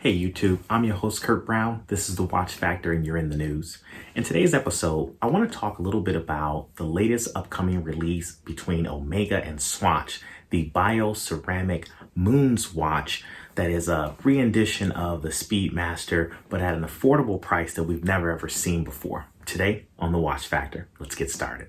Hey YouTube, I'm your host Kurt Brown. This is the Watch Factor and you're in the news. In today's episode, I want to talk a little bit about the latest upcoming release between Omega and Swatch, the Bioceramic Moons watch that is a rendition of the Speedmaster, but at an affordable price that we've never ever seen before. Today on the Watch Factor, let's get started.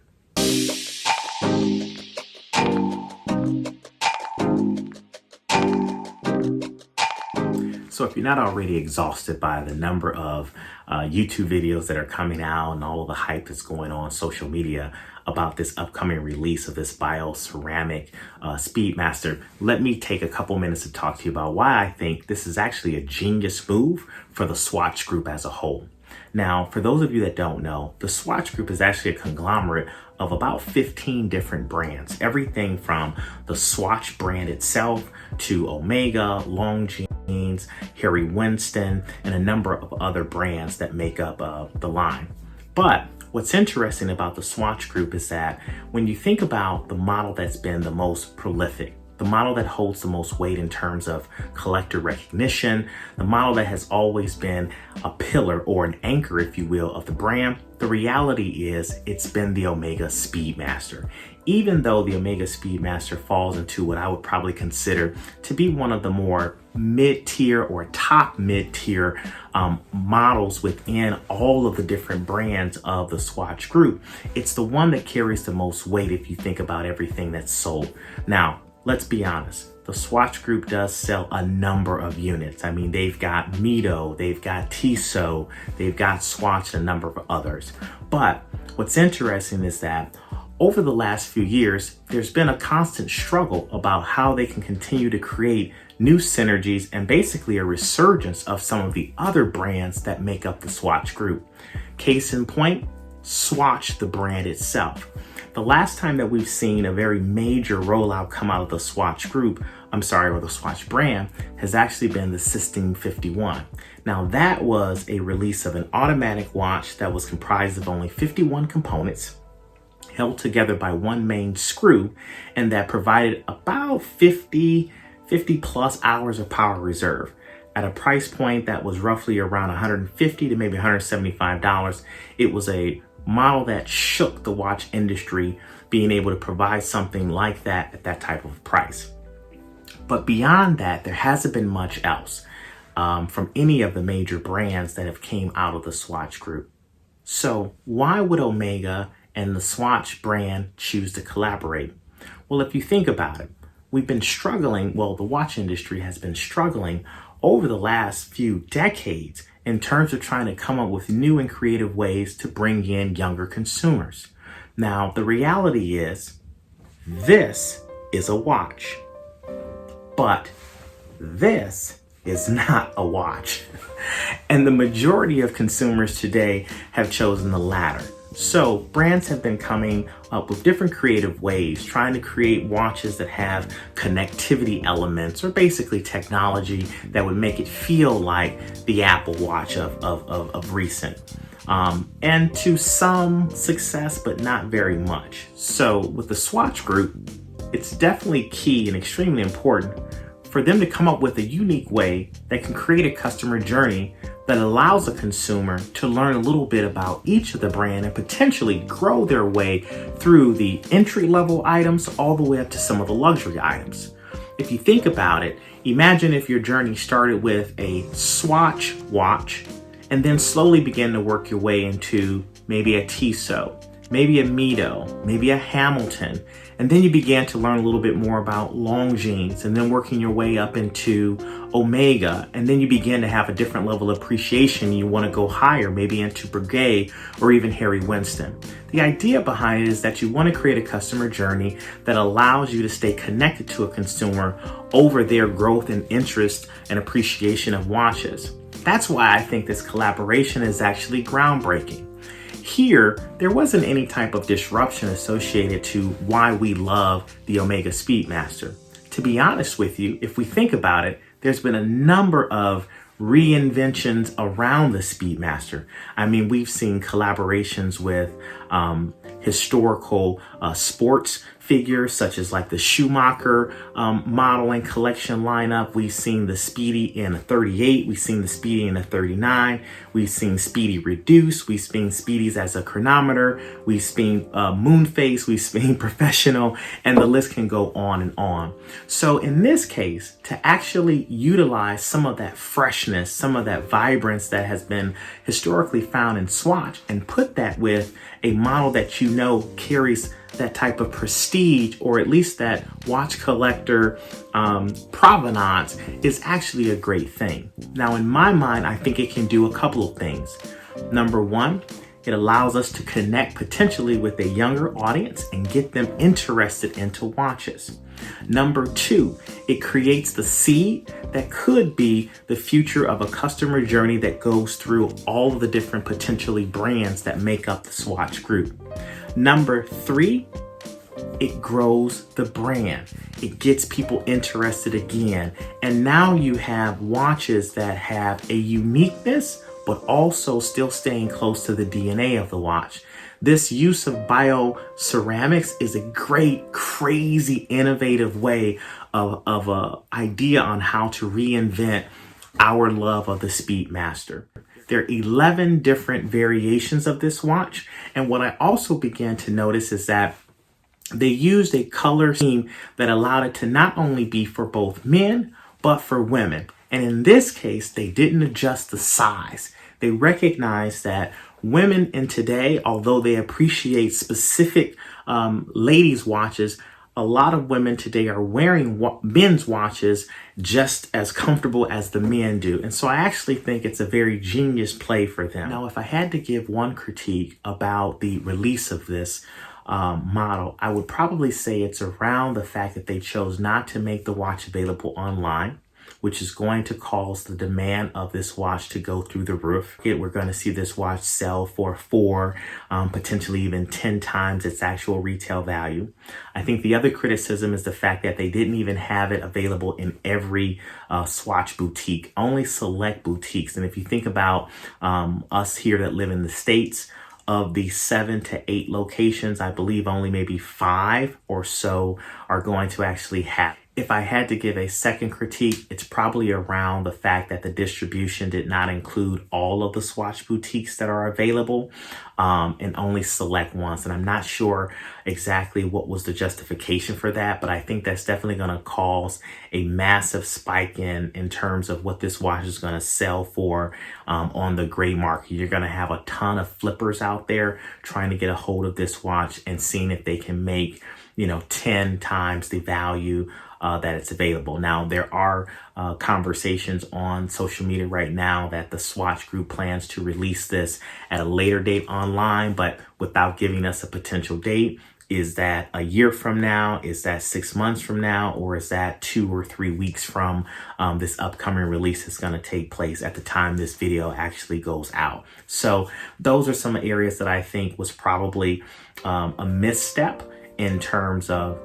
So if you're not already exhausted by the number of YouTube videos that are coming out and all of the hype that's going on social media about this upcoming release of this bioceramic Speedmaster, let me take a couple minutes to talk to you about why I think this is actually a genius move for the Swatch Group as a whole. Now, for those of you that don't know, the Swatch Group is actually a conglomerate of about 15 different brands. Everything from the Swatch brand itself to Omega, Longines, Harry Winston, and a number of other brands that make up the line. But what's interesting about the Swatch Group is that when you think about the model that's been the most prolific, the model that holds the most weight in terms of collector recognition, the model that has always been a pillar or an anchor, if you will, of the brand, the reality is it's been the Omega Speedmaster. Even though the Omega Speedmaster falls into what I would probably consider to be one of the more mid-tier or top mid-tier models within all of the different brands of the Swatch Group, it's the one that carries the most weight if you think about everything that's sold. Now, let's be honest, the Swatch Group does sell a number of units. I mean, they've got Mito, they've got Tissot, they've got Swatch, and a number of others. But what's interesting is that over the last few years, there's been a constant struggle about how they can continue to create new synergies and basically a resurgence of some of the other brands that make up the Swatch Group. Case in point, Swatch, the brand itself. The last time that we've seen a very major rollout come out of the Swatch Group, or the Swatch brand, has actually been the Sistine 51. Now that was a release of an automatic watch that was comprised of only 51 components, held together by one main screw, and that provided about 50 plus hours of power reserve at a price point that was roughly around $150 to maybe $175. It was a model that shook the watch industry, being able to provide something like that at that type of price. But beyond that, there hasn't been much else from any of the major brands that have came out of the Swatch Group. So why would Omega and the Swatch brand choose to collaborate? Well, if you think about it, we've been struggling, the watch industry has been struggling over the last few decades in terms of trying to come up with new and creative ways to bring in younger consumers. Now, the reality is, this is a watch, but this is not a watch. And the majority of consumers today have chosen the latter. So brands have been coming up with different creative ways, trying to create watches that have connectivity elements or basically technology that would make it feel like the Apple Watch of recent. And to some success, but not very much. So with the Swatch Group, it's definitely key and extremely important for them to come up with a unique way that can create a customer journey that allows a consumer to learn a little bit about each of the brand and potentially grow their way through the entry-level items all the way up to some of the luxury items. If you think about it, imagine if your journey started with a Swatch watch and then slowly began to work your way into maybe a Tissot, maybe a Mito, maybe a Hamilton, and then you began to learn a little bit more about Longines, and then working your way up into Omega, and then you begin to have a different level of appreciation. You want to go higher, maybe into Breguet or even Harry Winston. The idea behind it is that you want to create a customer journey that allows you to stay connected to a consumer over their growth and interest and appreciation of watches. That's why I think this collaboration is actually groundbreaking. Here, there wasn't any type of disruption associated to why we love the Omega Speedmaster. To be honest with you, if we think about it, there's been a number of reinventions around the Speedmaster. I mean, we've seen collaborations with historical sports figures such as like the Schumacher model and collection lineup. We've seen the Speedy in a 38. We've seen the Speedy in a 39. We've seen Speedy reduced. We've seen Speedies as a chronometer. We've seen Moonface. We've seen Professional, and the list can go on and on. So in this case, to actually utilize some of that freshness, some of that vibrance that has been historically found in Swatch, and put that with a model that you know carries that type of prestige, or at least that watch collector provenance, is actually a great thing. Now, in my mind, I think it can do a couple of things. Number one, it allows us to connect potentially with a younger audience and get them interested into watches. Number two, it creates the seed that could be the future of a customer journey that goes through all of the different potentially brands that make up the Swatch group. Number three, it grows the brand. It gets people interested again. And now you have watches that have a uniqueness, but also still staying close to the DNA of the watch. This use of bioceramics is a great, crazy, innovative way of an idea on how to reinvent our love of the Speedmaster. There are 11 different variations of this watch. And what I also began to notice is that they used a color scheme that allowed it to not only be for both men, but for women. And in this case, they didn't adjust the size. They recognized that women in today, although they appreciate specific ladies' watches, a lot of women today are wearing men's watches just as comfortable as the men do. And so I actually think it's a very genius play for them. Now, if I had to give one critique about the release of this model, I would probably say it's around the fact that they chose not to make the watch available online, which is going to cause the demand of this watch to go through the roof. We're going to see this watch sell for 4, potentially even 10 times its actual retail value. I think the other criticism is the fact that they didn't even have it available in every Swatch boutique, only select boutiques. And if you think about us here that live in the States, of the 7 to 8 locations, I believe only maybe 5 or so are going to actually have. If I had to give a second critique, it's probably around the fact that the distribution did not include all of the Swatch boutiques that are available, and only select ones. And I'm not sure exactly what was the justification for that, but I think that's definitely going to cause a massive spike in terms of what this watch is going to sell for on the gray market. You're going to have a ton of flippers out there trying to get a hold of this watch and seeing if they can make 10 times the value that it's available. Now, there are conversations on social media right now that the Swatch group plans to release this at a later date online, but without giving us a potential date. Is that a year from now? Is that 6 months from now? Or is that 2 or 3 weeks from this upcoming release that's going to take place at the time this video actually goes out? So those are some areas that I think was probably a misstep in terms of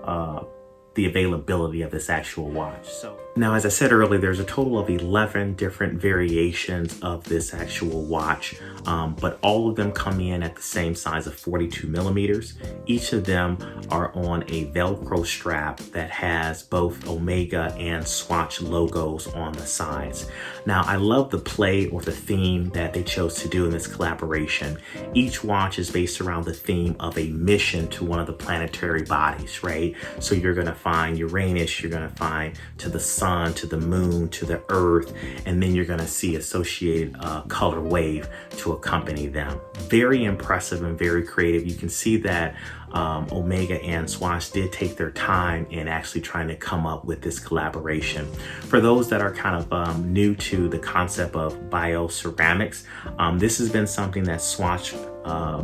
the availability of this actual watch. So now, as I said earlier, there's a total of 11 different variations of this actual watch, but all of them come in at the same size of 42 millimeters. Each of them are on a Velcro strap that has both Omega and Swatch logos on the sides. Now, I love the play or the theme that they chose to do in this collaboration. Each watch is based around the theme of a mission to one of the planetary bodies, right? So you're gonna find Uranus, you're gonna find to the sun, to the moon, to the earth, and then you're going to see associated color wave to accompany them. Very impressive and very creative. You can see that Omega and Swatch did take their time in actually trying to come up with this collaboration. For those that are kind of new to the concept of bioceramics, this has been something that Swatch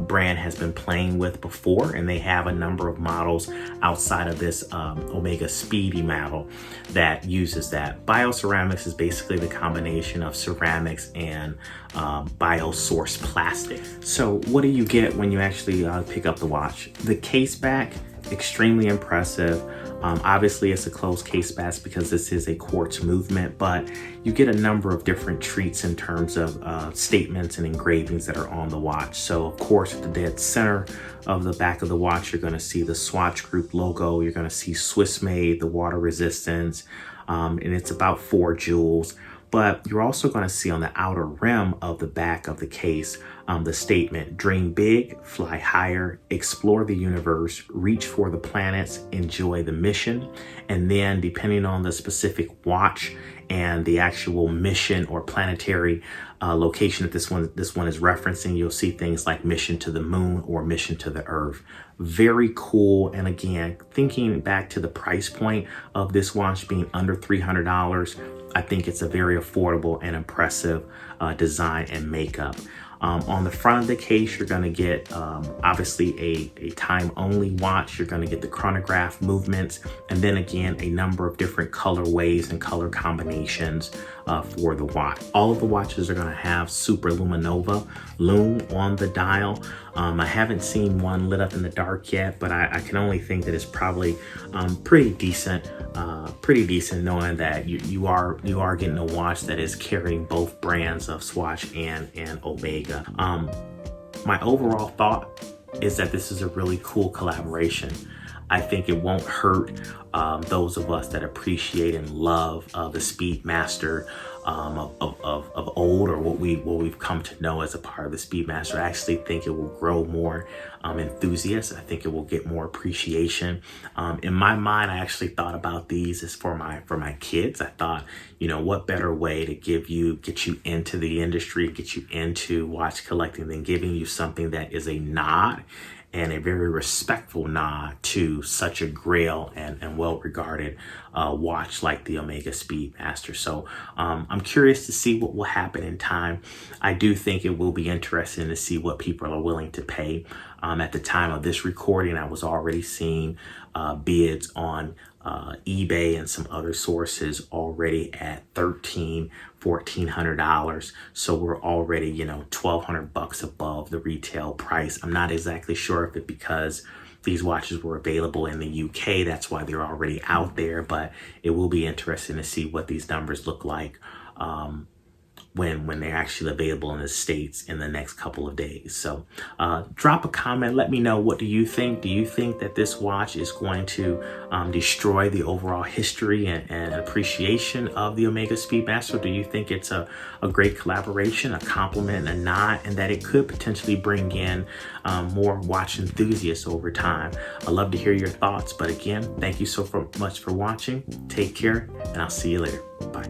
brand has been playing with before, and they have a number of models outside of this Omega Speedy model that uses that. Bioceramics is basically the combination of ceramics and biosourced plastic. So what do you get when you actually pick up the watch? The case back extremely impressive. Obviously, it's a closed case bass because this is a quartz movement, but you get a number of different treats in terms of statements and engravings that are on the watch. So, of course, at the dead center of the back of the watch, you're going to see the Swatch Group logo. You're going to see Swiss made, the water resistance, and it's about 4 jewels. But you're also going to see on the outer rim of the back of the case the statement, dream big, fly higher, explore the universe, reach for the planets, enjoy the mission. And then depending on the specific watch and the actual mission or planetary location that this one is referencing, you'll see things like mission to the moon or mission to the earth. Very cool. And again, thinking back to the price point of this watch being under $300, I think it's a very affordable and impressive design and makeup. On the front of the case, you're going to get obviously a time-only watch. You're going to get the chronograph movements, and then again, a number of different colorways and color combinations for the watch. All of the watches are going to have Super Luminova lume on the dial. I haven't seen one lit up in the dark yet, but I can only think that it's probably pretty decent knowing that you are getting a watch that is carrying both brands of Swatch and Omega. My overall thought is that this is a really cool collaboration. I think it won't hurt those of us that appreciate and love the Speedmaster of old, or what we've come to know as a part of the Speedmaster. I actually think it will grow more enthusiasts. I think it will get more appreciation. In my mind, I actually thought about these as for my kids. I thought, what better way to get you into the industry, get you into watch collecting than giving you something that is a nod and a very respectful nod to such a grail and well-regarded watch like the Omega Speedmaster. So I'm curious to see what will happen in time. I do think it will be interesting to see what people are willing to pay. At the time of this recording, I was already seeing bids on eBay and some other sources already at $1,400. So we're already, $1,200 above the retail price. I'm not exactly sure if it's because these watches were available in the UK, that's why they're already out there, but it will be interesting to see what these numbers look like when they're actually available in the States in the next couple of days. So drop a comment. Let me know, what do you think? Do you think that this watch is going to destroy the overall history and appreciation of the Omega Speedmaster? Do you think it's a great collaboration, a compliment, a nod, and that it could potentially bring in more watch enthusiasts over time? I'd love to hear your thoughts. But again, thank you so much for watching. Take care, and I'll see you later. Bye.